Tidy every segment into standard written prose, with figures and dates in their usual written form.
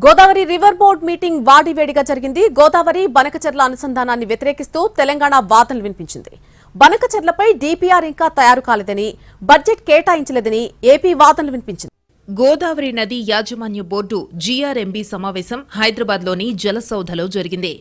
Godavari river board meeting వాడివేడిగా జరిగింది. గోదావరి బనకచెర్ల అనుసంధానాన్ని వ్యతిరేకిస్తూ తెలంగాణ వాదనలు వినిపించింది. బనకచెర్లపై డీపీఆర్ ఇంకా తయారు కాలేదని, బడ్జెట్ కేటాయించలేదని ఏపీ వాదనలు వినిపించింది. గోదావరి నది యాజమాన్య బోర్డు జీఆర్ఎంబీ సమావేశం హైదరాబాద్లోని జలసౌధలో జరిగింది.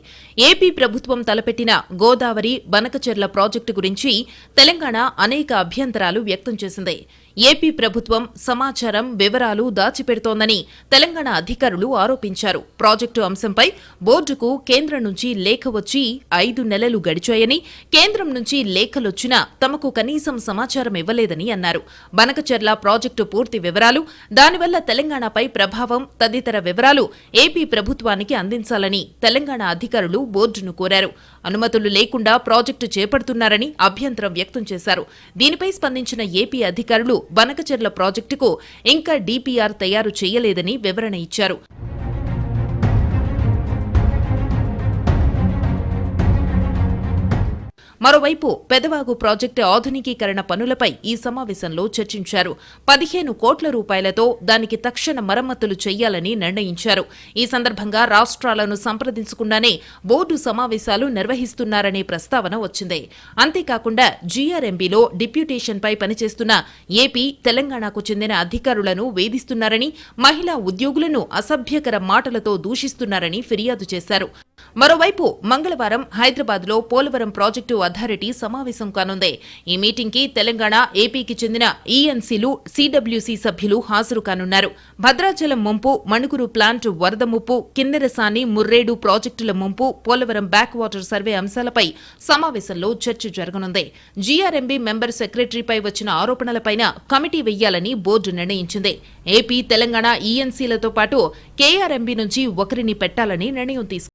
ఏపీ ప్రభుత్వం తలపెట్టిన గోదావరి బనకచెర్ల ప్రాజెక్టు గురించి తెలంగాణ అనేక అభ్యంతరాలు వ్యక్తం చేసింది. ఏపీ ప్రభుత్వం సమాచారం, వివరాలు దాచిపెడుతోందని తెలంగాణ అధికారులు ఆరోపించారు. ప్రాజెక్టు అంశంపై బోర్డుకు కేంద్రం నుంచి లేఖ వచ్చి 5 నెలలు గడిచాయని, కేంద్రం నుంచి లేఖలొచ్చినా తమకు కనీసం సమాచారం ఇవ్వలేదని అన్నారు. బనకచెర్ల ప్రాజెక్టు పూర్తి వివరాలు, దానివల్ల తెలంగాణపై ప్రభావం తదితర వివరాలు ఏపీ ప్రభుత్వానికి అందించాలని తెలంగాణ అధికారులు బోర్డును కోరారు. అనుమతులు లేకుండా ప్రాజెక్టు చేపడుతున్నారని అభ్యంతరం వ్యక్తం చేశారు. దీనిపై స్పందించిన ఏపీ అధికారులు బనకచెర్ల ప్రాజెక్టుకు ఇంకా డీపీఆర్ తయారు చేయలేదని వివరణ ఇచ్చారు. మరోవైపు పెదవాగు ప్రాజెక్టు ఆధునికీకరణ పనులపై ఈ సమావేశంలో చర్చించారు. 15 కోట్ల రూపాయలతో దానికి తక్షణ మరమ్మతులు చేయాలని నిర్ణయించారు. ఈ సందర్భంగా రాష్ట్రాలను సంప్రదించకుండానే బోర్డు సమావేశాలు నిర్వహిస్తున్నారనే ప్రస్తావన వచ్చింది. అంతేకాకుండా జీఆర్ఎంబీలో డిప్యూటేషన్పై పనిచేస్తున్న ఏపీ, తెలంగాణకు చెందిన అధికారులను వేధిస్తున్నారని, మహిళా ఉద్యోగులను అసభ్యకర మాటలతో దూషిస్తున్నారని ఫిర్యాదు చేశారు. మరోవైపు మంగళవారం హైదరాబాద్లో పోలవరం ప్రాజెక్టు అథారిటీ సమావేశం కానుంది. ఈ మీటింగ్కి తెలంగాణ, ఏపీకి చెందిన ఈఎన్సీలు, సీడబ్ల్యూసీ సభ్యులు హాజరు కానున్నారు. భద్రాచలం ముంపు, మణుగురు ప్లాంట్ వరద ముప్పు, కిన్నెరసాని, ముర్రేడు ప్రాజెక్టుల ముంపు, పోలవరం బ్యాక్ వాటర్ సర్వే అంశాలపై సమావేశంలో చర్చ జరగనుంది. జీఆర్ఎంబీ మెంబర్ సెక్రటరీపై వచ్చిన ఆరోపణలపైన కమిటీ వెయ్యాలని బోర్డు నిర్ణయించింది. ఏపీ, తెలంగాణ ఈఎన్సీలతో పాటు కేఆర్ఎంబీ నుంచి ఒకరిని పెట్టాలని నిర్ణయం తీసుకుంది.